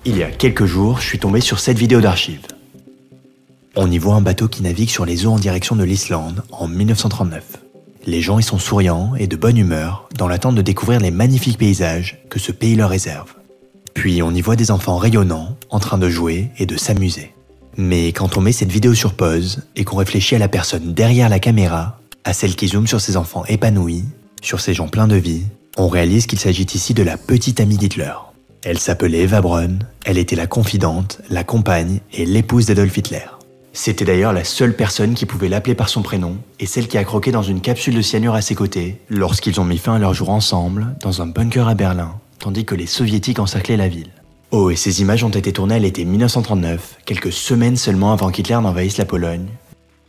Il y a quelques jours, je suis tombé sur cette vidéo d'archives. On y voit un bateau qui navigue sur les eaux en direction de l'Islande en 1939. Les gens y sont souriants et de bonne humeur dans l'attente de découvrir les magnifiques paysages que ce pays leur réserve. Puis on y voit des enfants rayonnants en train de jouer et de s'amuser. Mais quand on met cette vidéo sur pause et qu'on réfléchit à la personne derrière la caméra, à celle qui zoome sur ces enfants épanouis, sur ces gens pleins de vie, on réalise qu'il s'agit ici de la petite amie d'Hitler. Elle s'appelait Eva Braun, elle était la confidente, la compagne et l'épouse d'Adolf Hitler. C'était d'ailleurs la seule personne qui pouvait l'appeler par son prénom et celle qui a croqué dans une capsule de cyanure à ses côtés lorsqu'ils ont mis fin à leur jour ensemble dans un bunker à Berlin, tandis que les soviétiques encerclaient la ville. Oh, et ces images ont été tournées à l'été 1939, quelques semaines seulement avant qu'Hitler n'envahisse la Pologne,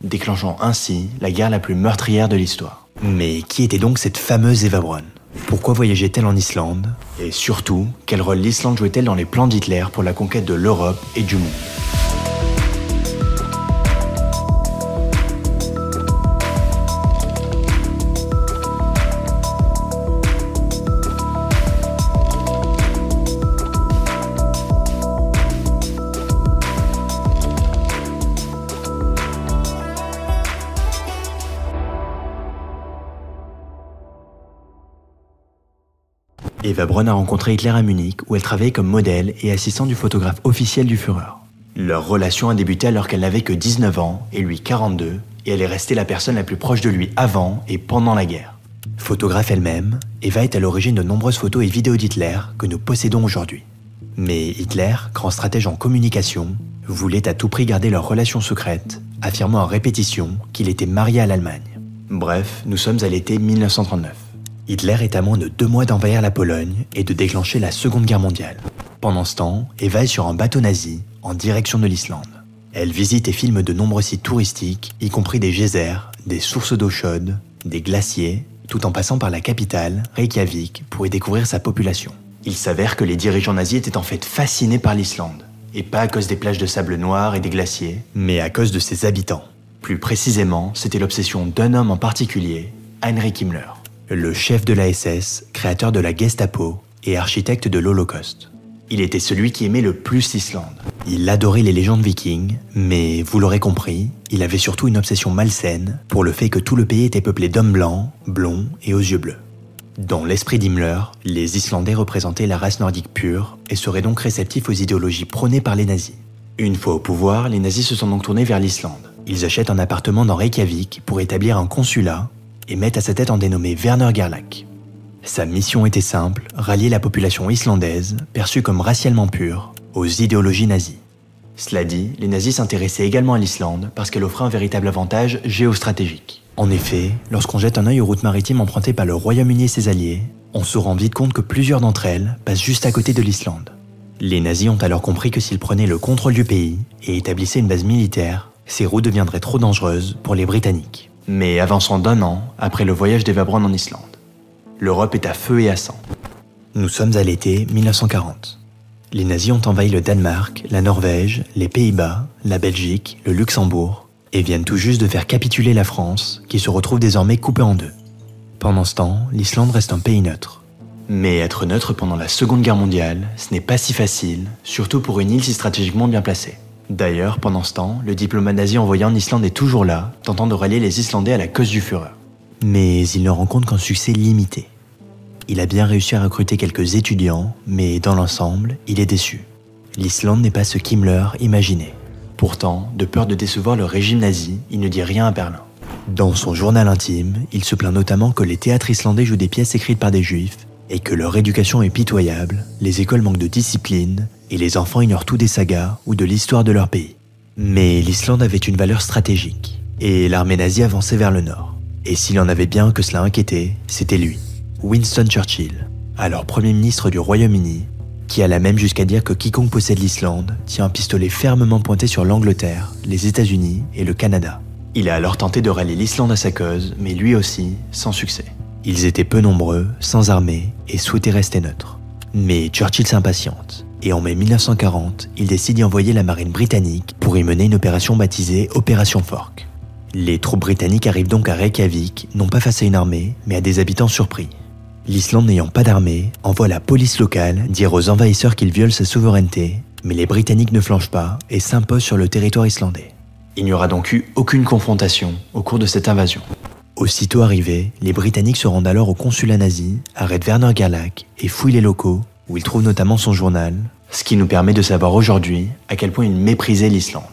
déclenchant ainsi la guerre la plus meurtrière de l'histoire. Mais qui était donc cette fameuse Eva Braun ? Pourquoi voyageait-elle en Islande ? Et surtout, quel rôle l'Islande jouait-elle dans les plans d'Hitler pour la conquête de l'Europe et du monde ? Eva Braun a rencontré Hitler à Munich où elle travaillait comme modèle et assistante du photographe officiel du Führer. Leur relation a débuté alors qu'elle n'avait que 19 ans et lui 42 et elle est restée la personne la plus proche de lui avant et pendant la guerre. Photographe elle-même, Eva est à l'origine de nombreuses photos et vidéos d'Hitler que nous possédons aujourd'hui. Mais Hitler, grand stratège en communication, voulait à tout prix garder leur relation secrète, affirmant en répétition qu'il était marié à l'Allemagne. Bref, nous sommes à l'été 1939. Hitler est à moins de 2 mois d'envahir la Pologne et de déclencher la Seconde Guerre mondiale. Pendant ce temps, Eva est sur un bateau nazi en direction de l'Islande. Elle visite et filme de nombreux sites touristiques, y compris des geysers, des sources d'eau chaude, des glaciers, tout en passant par la capitale, Reykjavik, pour y découvrir sa population. Il s'avère que les dirigeants nazis étaient en fait fascinés par l'Islande, et pas à cause des plages de sable noir et des glaciers, mais à cause de ses habitants. Plus précisément, c'était l'obsession d'un homme en particulier, Heinrich Himmler. Le chef de la SS, créateur de la Gestapo et architecte de l'Holocauste. Il était celui qui aimait le plus l'Islande. Il adorait les légendes vikings, mais vous l'aurez compris, il avait surtout une obsession malsaine pour le fait que tout le pays était peuplé d'hommes blancs, blonds et aux yeux bleus. Dans l'esprit d'Himmler, les Islandais représentaient la race nordique pure et seraient donc réceptifs aux idéologies prônées par les nazis. Une fois au pouvoir, les nazis se sont donc tournés vers l'Islande. Ils achètent un appartement dans Reykjavik pour établir un consulat et mettent à sa tête un dénommé Werner Gerlach. Sa mission était simple, rallier la population islandaise, perçue comme racialement pure, aux idéologies nazies. Cela dit, les nazis s'intéressaient également à l'Islande parce qu'elle offrait un véritable avantage géostratégique. En effet, lorsqu'on jette un œil aux routes maritimes empruntées par le Royaume-Uni et ses alliés, on se rend vite compte que plusieurs d'entre elles passent juste à côté de l'Islande. Les nazis ont alors compris que s'ils prenaient le contrôle du pays et établissaient une base militaire, ces routes deviendraient trop dangereuses pour les Britanniques. Mais avançons d'1 an après le voyage d'Eva Braun en Islande. L'Europe est à feu et à sang. Nous sommes à l'été 1940. Les nazis ont envahi le Danemark, la Norvège, les Pays-Bas, la Belgique, le Luxembourg et viennent tout juste de faire capituler la France, qui se retrouve désormais coupée en 2. Pendant ce temps, l'Islande reste un pays neutre. Mais être neutre pendant la Seconde Guerre mondiale, ce n'est pas si facile, surtout pour une île si stratégiquement bien placée. D'ailleurs, pendant ce temps, le diplomate nazi envoyé en Islande est toujours là, tentant de rallier les Islandais à la cause du Führer. Mais il ne rencontre qu'un succès limité. Il a bien réussi à recruter quelques étudiants, mais dans l'ensemble, il est déçu. L'Islande n'est pas ce qu'Himmler imaginait. Pourtant, de peur de décevoir le régime nazi, il ne dit rien à Berlin. Dans son journal intime, il se plaint notamment que les théâtres islandais jouent des pièces écrites par des juifs, et que leur éducation est pitoyable, les écoles manquent de discipline, et les enfants ignorent tout des sagas ou de l'histoire de leur pays. Mais l'Islande avait une valeur stratégique, et l'armée nazie avançait vers le nord. Et s'il en avait bien que cela inquiétait, c'était lui, Winston Churchill, alors Premier ministre du Royaume-Uni, qui alla même jusqu'à dire que quiconque possède l'Islande tient un pistolet fermement pointé sur l'Angleterre, les États-Unis et le Canada. Il a alors tenté de rallier l'Islande à sa cause, mais lui aussi, sans succès. Ils étaient peu nombreux, sans armée, et souhaitaient rester neutres. Mais Churchill s'impatiente, et en mai 1940, il décide d'y envoyer la marine britannique pour y mener une opération baptisée Opération Fork. Les troupes britanniques arrivent donc à Reykjavik, non pas face à une armée, mais à des habitants surpris. L'Islande n'ayant pas d'armée, envoie la police locale dire aux envahisseurs qu'ils violent sa souveraineté, mais les Britanniques ne flanchent pas et s'imposent sur le territoire islandais. Il n'y aura donc eu aucune confrontation au cours de cette invasion. Aussitôt arrivés, les Britanniques se rendent alors au consulat nazi, arrêtent Werner Gerlach et fouillent les locaux, où ils trouvent notamment son journal, ce qui nous permet de savoir aujourd'hui à quel point ils méprisaient l'Islande.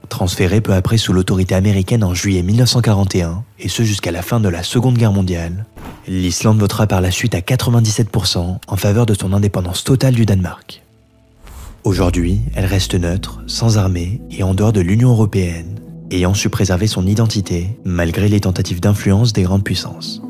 Transféré peu après sous l'autorité américaine en juillet 1941, et ce jusqu'à la fin de la Seconde Guerre mondiale, l'Islande votera par la suite à 97% en faveur de son indépendance totale du Danemark. Aujourd'hui, elle reste neutre, sans armée et en dehors de l'Union européenne, ayant su préserver son identité malgré les tentatives d'influence des grandes puissances.